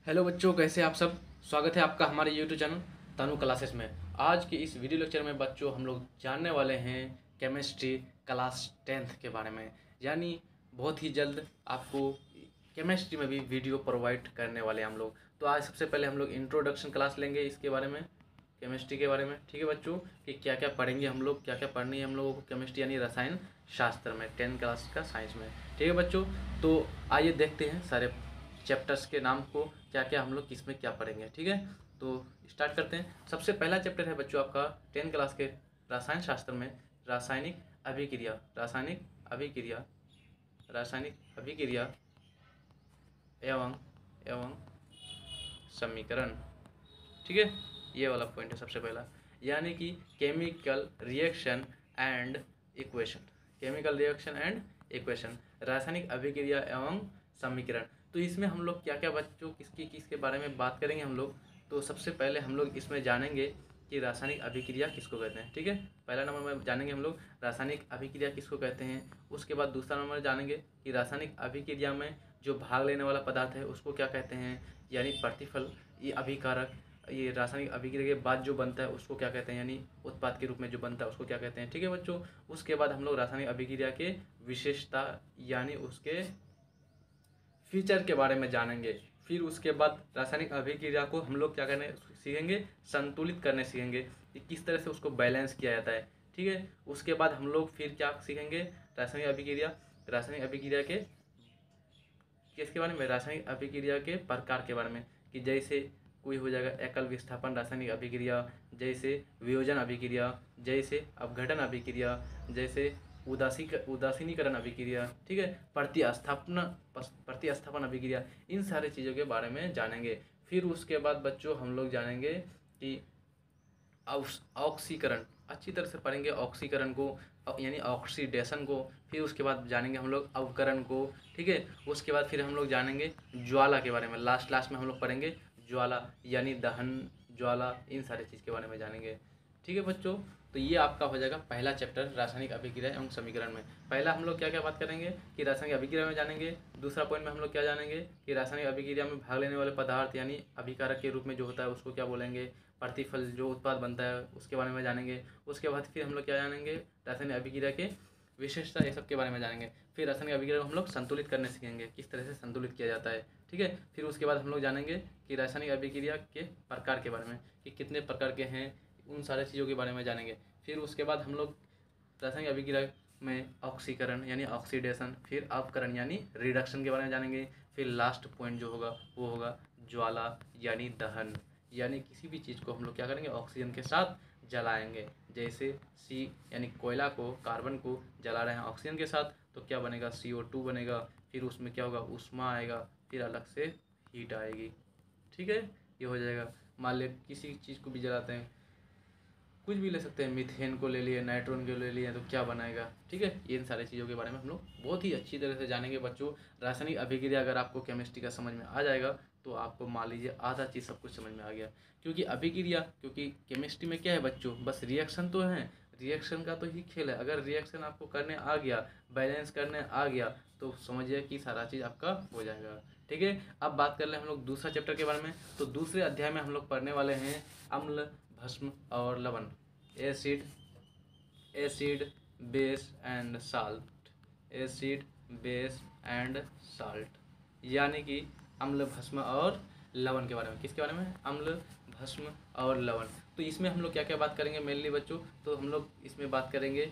Hello बच्चों, कैसे आप सब। स्वागत है आपका हमारे यूट्यूब चैनल तानू क्लासेस में। आज के इस वीडियो लेक्चर में बच्चों हम लोग जानने वाले हैं केमिस्ट्री क्लास 10th के बारे में। यानी बहुत ही जल्द आपको केमिस्ट्री में भी वीडियो प्रोवाइड करने वाले हैं हम लोग। तो आज सबसे पहले हम लोग इंट्रोडक्शन क्लास लेंगे इसके बारे में, केमिस्ट्री के बारे में। ठीक है बच्चों, कि क्या क्या पढ़ेंगे हम लोग, क्या क्या पढ़नी है हम लोगों को केमिस्ट्री यानी रसायन शास्त्र में 10th क्लास का साइंस में। ठीक है बच्चों, तो आइए देखते हैं सारे चैप्टर्स के नाम को, क्या क्या हम लोग किस में क्या पढ़ेंगे। ठीक है, तो स्टार्ट करते हैं। सबसे पहला चैप्टर है बच्चों आपका 10th क्लास के रसायन शास्त्र में रासायनिक अभिक्रिया। रासायनिक अभिक्रिया एवं एवं समीकरण। ठीक है, ये वाला पॉइंट है सबसे पहला, यानी कि केमिकल रिएक्शन एंड इक्वेशन, रासायनिक अभिक्रिया एवं समीकरण। तो इसमें हम लोग क्या क्या बच्चों किसके बारे में बात करेंगे हम लोग। तो सबसे पहले हम लोग इसमें जानेंगे कि रासायनिक अभिक्रिया किसको कहते हैं। ठीक है, पहला नंबर में जानेंगे हम लोग रासायनिक अभिक्रिया किसको कहते हैं। उसके बाद दूसरा नंबर जानेंगे कि रासायनिक अभिक्रिया में जो भाग लेने वाला पदार्थ है उसको क्या कहते हैं, यानी प्रतिफल। ये अभिकारक, ये रासायनिक अभिक्रिया के बाद जो बनता है उसको क्या कहते हैं, यानी उत्पाद के रूप में जो बनता है उसको क्या कहते हैं। ठीक है बच्चों, उसके बाद हम लोग रासायनिक अभिक्रिया के विशेषता यानी उसके फीचर के बारे में जानेंगे। फिर उसके बाद रासायनिक अभिक्रिया को हम लोग क्या करने सीखेंगे, संतुलित करने सीखेंगे कि किस तरह से उसको बैलेंस किया जाता है। ठीक है, उसके बाद हम लोग फिर क्या सीखेंगे, रासायनिक अभिक्रिया के किसके बारे में, रासायनिक अभिक्रिया के प्रकार के बारे में। कि जैसे कोई हो जाएगा एकल विस्थापन रासायनिक अभिक्रिया, जैसे वियोजन अभिक्रिया, जैसे अपघटन अभिक्रिया, जैसे उदासीनीकरण अभिक्रिया। ठीक है, प्रतिस्थापन अभिक्रिया, इन सारी चीज़ों के बारे में जानेंगे। फिर उसके बाद बच्चों हम लोग जानेंगे कि ऑक्सीकरण, अच्छी तरह से पढ़ेंगे ऑक्सीकरण को यानी ऑक्सीडेशन को। फिर उसके बाद जानेंगे हम लोग अवकरण को। ठीक है, उसके बाद फिर हम लोग जानेंगे ज्वाला के बारे में। लास्ट में हम लोग पढ़ेंगे ज्वाला यानी दहन, ज्वाला, इन सारी चीज़ के बारे में जानेंगे। ठीक है बच्चों, तो ये आपका हो जाएगा पहला चैप्टर रासायनिक अभिक्रिया एवं समीकरण में। पहला हम लोग क्या क्या बात करेंगे कि रासायनिक अभिक्रिया में जानेंगे। दूसरा पॉइंट में हम लोग क्या जानेंगे कि रासायनिक अभिक्रिया में भाग लेने वाले पदार्थ यानी अभिकारक के रूप में जो होता है उसको क्या बोलेंगे, प्रतिफल जो उत्पाद बनता है उसके बारे में जानेंगे। उसके बाद फिर हम लोग क्या जानेंगे, रासायनिक अभिक्रिया के विशेषता, ये सब के बारे में जानेंगे। फिर रासायनिक अभिक्रिया को हम लोग संतुलित करने सीखेंगे, किस तरह से संतुलित किया जाता है। ठीक है, फिर उसके बाद हम लोग जानेंगे कि रासायनिक अभिक्रिया के प्रकार के बारे में, कि कितने प्रकार के हैं, उन सारे चीज़ों के बारे में जानेंगे। फिर उसके बाद हम लोग रासायनिक अभिक्रिया में ऑक्सीकरण यानी ऑक्सीडेशन, फिर अपकरण यानी रिडक्शन के बारे में जानेंगे। फिर लास्ट पॉइंट जो होगा वो होगा ज्वाला यानी दहन, यानी किसी भी चीज़ को हम लोग क्या करेंगे, ऑक्सीजन के साथ जलाएंगे। जैसे सी यानी कोयला को, कार्बन को जला रहे हैं ऑक्सीजन के साथ तो क्या बनेगा, CO2 बनेगा। फिर उसमें क्या होगा, ऊष्मा आएगा, फिर अलग से हीट आएगी। ठीक है, ये हो जाएगा। मान लिया किसी चीज़ को भी जलाते हैं, कुछ भी ले सकते हैं, मीथेन को ले लिए, नाइट्रोजन को ले लिए, तो क्या बनाएगा। ठीक है, ये इन सारी चीज़ों के बारे में हम लोग बहुत ही अच्छी तरह से जानेंगे बच्चों। रासायनिक अभिक्रिया अगर आपको केमिस्ट्री का समझ में आ जाएगा तो आपको मान लीजिए आधा चीज़ सब कुछ समझ में आ गया। क्योंकि केमिस्ट्री में क्या है बच्चों, बस रिएक्शन तो है, रिएक्शन का तो ही खेल है। अगर रिएक्शन आपको करने आ गया, बैलेंस करने आ गया, तो समझिए कि सारा चीज़ आपका हो जाएगा। ठीक है, अब बात कर लें हम लोग दूसरा चैप्टर के बारे में। तो दूसरे अध्याय में हम लोग पढ़ने वाले हैं अम्ल, भस्म और लवण, एसिड बेस एंड साल्ट, यानी कि अम्ल, भस्म और लवण के बारे में। किसके बारे में, अम्ल, भस्म और लवण। तो इसमें हम लोग क्या क्या बात करेंगे मेनली बच्चों, तो हम लोग इसमें बात करेंगे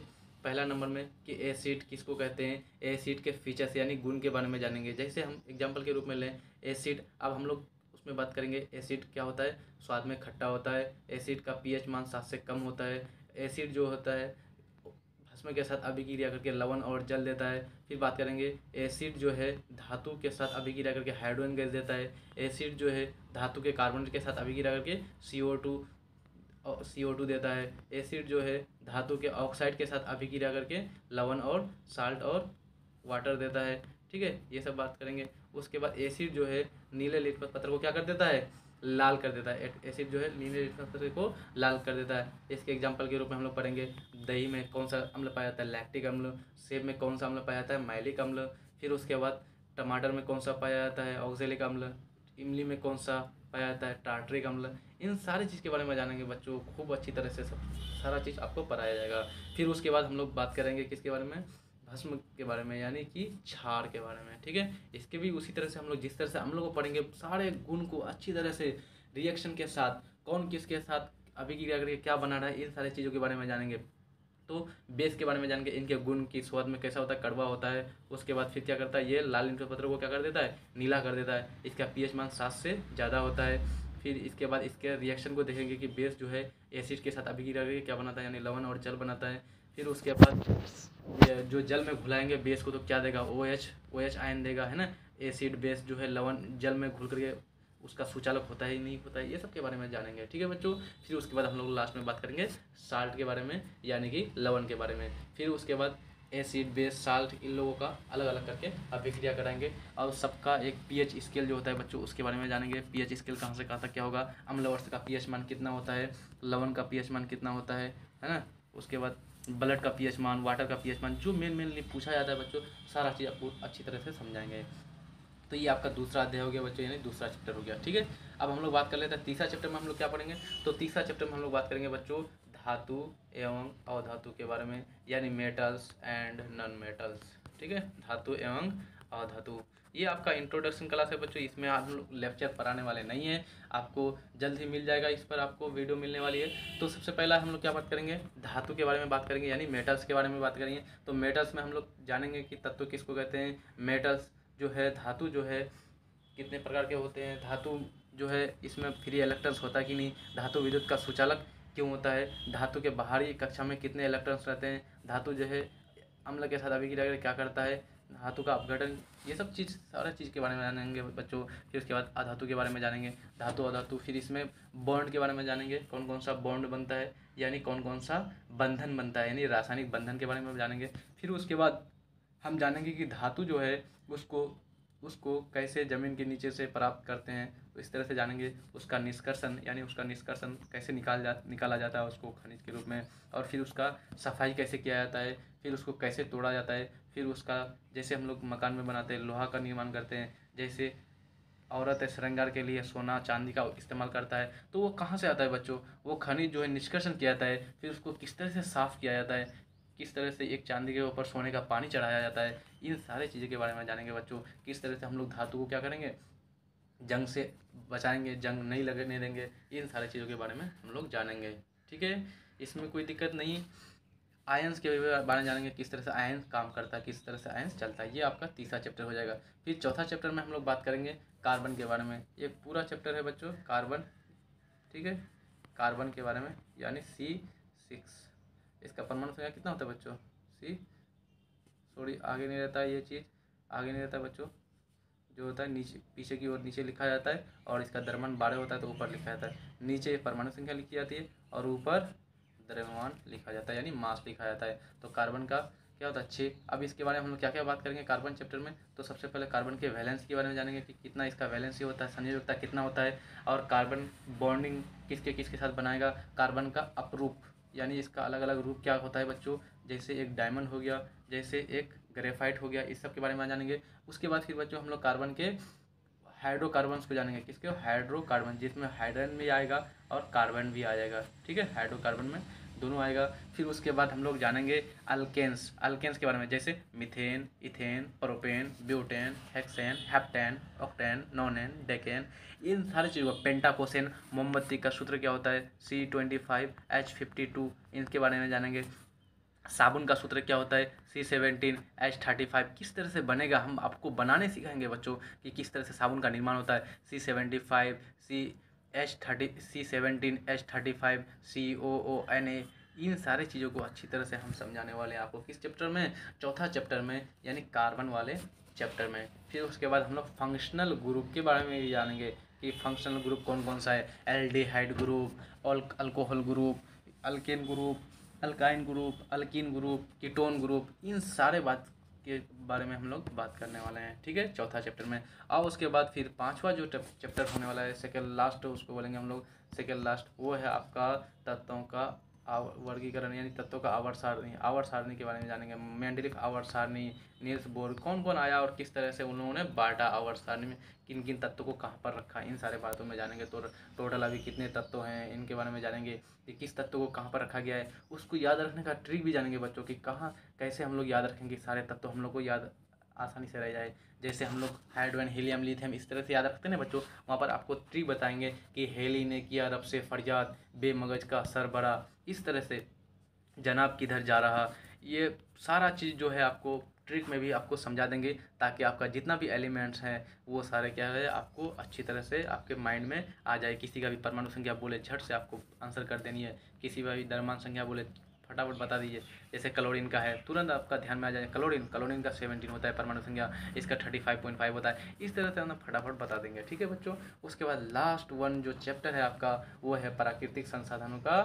पहला नंबर में कि एसिड किसको कहते हैं, एसिड के फीचर्स यानी गुण के बारे में जानेंगे। जैसे हम एग्जांपल के रूप में लें एसिड, अब हम लोग उसमें बात करेंगे एसिड क्या होता है, स्वाद में खट्टा होता है, एसिड का पीएच मान 7 से कम होता है, एसिड जो होता है भस्म के साथ अभिक्रिया करके लवण और जल देता है। फिर बात करेंगे एसिड जो है धातु के साथ अभिक्रिया करके हाइड्रोजन गैस देता है, एसिड जो है धातु के कार्बन के साथ अभिक्रिया करके CO2 देता है, एसिड जो है धातु के ऑक्साइड के साथ अभिक्रिया करके लवण और साल्ट और वाटर देता है। ठीक है, ये सब बात करेंगे। उसके बाद एसिड जो है नीले लिटमस पत्र को क्या कर देता है, लाल कर देता है। एसिड जो है नीले लिटमस पत्र को लाल कर देता है। इसके एग्जांपल के रूप में हम लोग पढ़ेंगे दही में कौन सा अम्ल पाया जाता है, लैक्टिक अम्ल, सेब में कौन सा अम्ल पाया जाता है, मैलिक अम्ल, फिर उसके बाद टमाटर में कौन सा पाया जाता है, ऑक्जेलिक अम्ल। इमली में कौन सा पाया जाता है, टार्टरिक अम्ल। इन सारी चीज़ के बारे में जानेंगे बच्चों, खूब अच्छी तरह से सब सारा चीज़ आपको पढ़ाया जाएगा। फिर उसके बाद हम लोग बात करेंगे किसके बारे में, भस्म के बारे में, यानी कि क्षार के बारे में, ठीक है। इसके भी उसी तरह से हम लोग जिस तरह से हम लोग को पढ़ेंगे सारे गुण को अच्छी तरह से रिएक्शन के साथ, कौन किसके साथ अभिक्रिया करके क्या बना रहा है, इन सारी चीज़ों के बारे में जानेंगे। तो बेस के बारे में जान के इनके गुण की स्वाद में कैसा होता है, कड़वा होता है। उसके बाद फिर क्या करता है, ये लाल इंद्र पत्र को क्या कर देता है, नीला कर देता है। इसका पीएच मान 7 से ज़्यादा होता है। फिर इसके बाद इसके रिएक्शन को देखेंगे कि बेस जो है एसिड के साथ अभिक्रिया करके क्या बनाता है, यानी लवण और जल बनाता है। फिर उसके बाद ये जो जल में घुलाएंगे बेस को तो क्या देगा, OH आयन देगा, है ना। एसिड बेस जो है लवण जल में घुल करके उसका सुचालक होता है नहीं होता है, ये सब के बारे में जानेंगे, ठीक है बच्चों। फिर उसके बाद हम लोग लास्ट में बात करेंगे साल्ट के बारे में, यानी कि लवण के बारे में। फिर उसके बाद एसिड बेस साल्ट इन लोगों का अलग अलग करके अभिक्रिया कराएंगे, और सबका एक पीएच स्केल जो होता है बच्चों उसके बारे में जानेंगे। पीएच स्केल कहाँ से कहाँ तक क्या होगा, अम्ल वर्ष का पीएच मान कितना होता है, लवण का पीएच मान कितना होता है ना। उसके बाद ब्लड का पीएच मान, वाटर का पीएच मान, जो मेनली पूछा जाता है बच्चों, सारा चीज़ आपको अच्छी तरह से समझाएंगे। तो ये आपका दूसरा अध्याय हो गया बच्चों, यानी दूसरा चैप्टर हो गया, ठीक है। अब हम लोग बात कर लेते हैं तीसरा चैप्टर में हम लोग क्या पढ़ेंगे। तो तीसरा चैप्टर में हम लोग बात करेंगे बच्चों धातु एवं अधातु के बारे में, यानी मेटल्स एंड नॉन मेटल्स, ठीक है। धातु एवं अधातु, ये आपका इंट्रोडक्शन क्लास है बच्चों। इसमें आप लोग लेक्चर पढ़ाने वाले नहीं हैं, आपको जल्द ही मिल जाएगा, इस पर आपको वीडियो मिलने वाली है। तो सबसे पहला हम लोग क्या बात करेंगे, धातु के बारे में बात करेंगे, यानी मेटल्स के बारे में बात करेंगे। तो मेटल्स में हम लोग जानेंगे कि तत्व किसको कहते हैं, मेटल्स जो है, धातु जो है कितने प्रकार के होते हैं, धातु जो है इसमें फ्री इलेक्ट्रॉन्स होता है कि नहीं, धातु विद्युत का सुचालक क्यों होता है, धातु के बाहरी कक्षा में कितने इलेक्ट्रॉन्स रहते हैं, धातु जो है अम्ल के साथ अभिक्रिया करके क्या करता है, धातु का अपघटन, ये सब चीज़ सारा चीज़ के बारे में जानेंगे बच्चों। फिर उसके बाद अधातु के बारे में जानेंगे, धातु अधातु। फिर इसमें बॉन्ड के बारे में जानेंगे, कौन कौन सा बॉन्ड बनता है, यानी कौन कौन सा बंधन बनता है, यानी रासायनिक बंधन के बारे में जानेंगे। फिर उसके बाद हम जानेंगे कि धातु जो है उसको कैसे ज़मीन के नीचे से प्राप्त करते हैं, तो इस तरह से जानेंगे। उसका निष्कर्षण, यानी उसका निष्कर्षण कैसे निकाला जाता है उसको खनिज के रूप में, और फिर उसका सफाई कैसे किया जाता है, फिर उसको कैसे तोड़ा जाता है। फिर उसका जैसे हम लोग मकान में बनाते हैं, लोहा का निर्माण करते हैं, जैसे औरत श्रृंगार के लिए सोना चांदी का इस्तेमाल करता है, तो वो कहाँ से आता है बच्चों, वो खनिज जो है निष्कर्षण किया जाता है। फिर उसको किस तरह से साफ़ किया जाता है, किस तरह से एक चांदी के ऊपर सोने का पानी चढ़ाया जाता है, इन सारी चीज़ों के बारे में जानेंगे बच्चों। किस तरह से हम लोग धातु को क्या करेंगे, जंग से बचाएंगे, जंग नहीं लगने देंगे, इन सारी चीज़ों के बारे में हम लोग जानेंगे, ठीक है। इसमें कोई दिक्कत नहीं। आयंस के बारे में जानेंगे, किस तरह से आयंस काम करता है, किस तरह से आयंस चलता है, ये आपका तीसरा चैप्टर हो जाएगा। फिर चौथा चैप्टर में हम लोग बात करेंगे कार्बन के बारे में। एक पूरा चैप्टर है बच्चों कार्बन, ठीक है, कार्बन के बारे में, यानी C6। इसका परमाणु संख्या कितना होता है बच्चों, आगे नहीं रहता है, ये चीज़ आगे नहीं रहता है बच्चों, जो होता है नीचे पीछे की ओर नीचे लिखा जाता है, और इसका द्रव्यमान 12 होता है तो ऊपर लिखा जाता है। नीचे परमाणु संख्या लिखी जाती है और ऊपर द्रव्यमान लिखा जाता है, यानी मास लिखा जाता है। तो कार्बन का क्या होता है 6। अब इसके बारे में हम लोग क्या क्या बात करेंगे कार्बन चैप्टर में। तो सबसे पहले कार्बन के वैलेंस के बारे में जानेंगे कि कितना इसका वैलेंसी होता है, संयोजकता कितना होता है, और कार्बन बॉन्डिंग किसके किसके साथ बनाएगा। कार्बन का अपरूप, यानी इसका अलग अलग रूप क्या होता है बच्चों, जैसे एक डायमंड हो गया, जैसे एक ग्रेफाइट हो गया, इस सब के बारे में जानेंगे। उसके बाद फिर बच्चों हम लोग कार्बन के हाइड्रोकार्बन्स को जानेंगे, किसके हाइड्रोकार्बन, जिसमें हाइड्रोजन भी आएगा और कार्बन भी आ जाएगा, ठीक है, हाइड्रोकार्बन में दोनों आएगा। फिर उसके बाद हम लोग जानेंगे अल्केन्स के बारे में, जैसे methane, ethane, propane, butane, hexane, heptane, octane, nonane, decane, इन सारी चीज़ों का पेंटाकोसेन, मोमबत्ती का सूत्र क्या होता है C25H52, इनके बारे में जानेंगे। साबुन का सूत्र क्या होता है C17H35, किस तरह से बनेगा हम आपको बनाने सिखाएंगे बच्चों कि किस तरह से साबुन का निर्माण होता है C75 C17H35 COONA, इन सारी चीज़ों को अच्छी तरह से हम समझाने वाले हैं आपको किस चैप्टर में, चौथा चैप्टर में, यानी कार्बन वाले चैप्टर में। फिर उसके बाद हम लोग फंक्शनल ग्रुप के बारे में भी जानेंगे कि फंक्शनल ग्रुप कौन कौन सा है, aldehyde group, alcohol group, alkane group, alkyne group, alkene group, ketone group, इन सारे बात के बारे में हम लोग बात करने वाले हैं, ठीक है, चौथा चैप्टर में। और उसके बाद फिर पांचवा जो चैप्टर होने वाला है सेकेंड लास्ट, उसको बोलेंगे हम लोग सेकेंड लास्ट, वो है आपका तत्वों का वर्गीकरण यानी तत्वों का आवर्त सारणी के बारे में जानेंगे। मेंडलीफ आवर्त सारणी, नील्स बोर, कौन कौन आया और किस तरह से उन लोगों ने बांटा आवर्त सारणी में, किन किन तत्वों को कहाँ पर रखा, इन सारे बातों में जानेंगे। तो टोटल अभी कितने तत्व हैं इनके बारे में जानेंगे कि किस तत्व को कहाँ पर रखा गया है। उसको याद रखने का ट्रिक भी जानेंगे बच्चों की, कहाँ कैसे हम लोग याद रखेंगे सारे तत्व हम लोग को याद आसानी से रह जाए। जैसे हम लोग हाइड्रोजन, हीलियम, लिथियम इस तरह से याद रखते हैं ना बच्चों, वहाँ पर आपको ट्रिक बताएंगे कि हेली ने किया रब से फरियाद, बेमगज का सरबरा, इस तरह से जनाब किधर जा रहा, ये सारा चीज़ जो है आपको ट्रिक में भी आपको समझा देंगे, ताकि आपका जितना भी एलिमेंट्स हैं वो सारे क्या है आपको अच्छी तरह से आपके माइंड में आ जाए। किसी का भी परमाणु संख्या बोले झट से आपको आंसर कर देनी है, किसी का भी द्रव्यमान संख्या बोले फटाफट बता दीजिए। जैसे क्लोरीन का है तुरंत आपका ध्यान में आ जाए, क्लोरीन का 17 होता है परमाणु संख्या, इसका 35.5 होता है। इस तरह से हम फटाफट बता देंगे, ठीक है बच्चों। उसके बाद लास्ट वन जो चैप्टर है आपका वो है प्राकृतिक संसाधनों का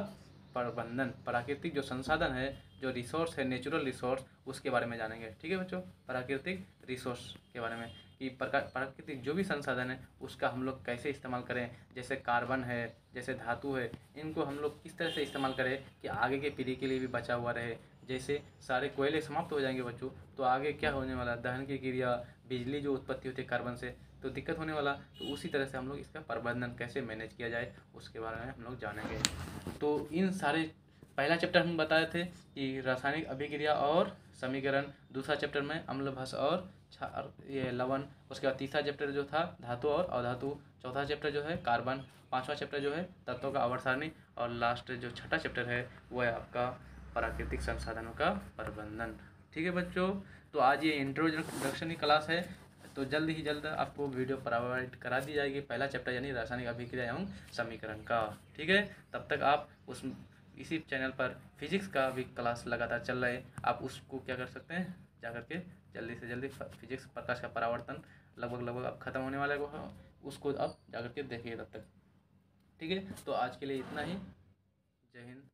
प्रबंधन। प्राकृतिक जो संसाधन है, जो रिसोर्स है, नेचुरल रिसोर्स, उसके बारे में जानेंगे, ठीक है बच्चों। प्राकृतिक रिसोर्स के बारे में कि प्राकृतिक जो भी संसाधन है उसका हम लोग कैसे इस्तेमाल करें। जैसे कार्बन है, जैसे धातु है, इनको हम लोग किस तरह से इस्तेमाल करें कि आगे के पीढ़ी के लिए भी बचा हुआ रहे। जैसे सारे कोयले समाप्त हो जाएंगे बच्चों, तो आगे क्या होने वाला, दहन की क्रिया, बिजली जो उत्पत्ति होती है कार्बन से, तो दिक्कत होने वाला। तो उसी तरह से हम लोग इसका प्रबंधन कैसे मैनेज किया जाए उसके बारे में हम लोग जानेंगे। तो इन सारे पहला चैप्टर हम बताए थे कि रासायनिक अभिक्रिया और समीकरण, दूसरा चैप्टर में अम्ल भस और ये लवण, उसके बाद तीसरा चैप्टर जो था धातु और अधातु, चौथा चैप्टर जो है कार्बन, पांचवा चैप्टर जो है तत्वों का आवर्त सारणी, और लास्ट जो छठा चैप्टर है वो है आपका प्राकृतिक संसाधनों का प्रबंधन, ठीक है बच्चों। तो आज ये इंट्रोडक्शन की क्लास है, तो जल्द ही जल्द आपको वीडियो प्रोवाइड करा दी जाएगी पहला चैप्टर यानी रासायनिक अभिक्रिया एवं समीकरण का, ठीक है। तब तक आप इसी चैनल पर फिजिक्स का भी क्लास लगातार चल रहा है, आप उसको क्या कर सकते हैं, जा करके जल्दी से जल्दी फिजिक्स प्रकाश का परावर्तन लगभग अब खत्म होने वाले को है, उसको आप जा करके देखिए तब तक, ठीक है। तो आज के लिए इतना ही, जय हिंद।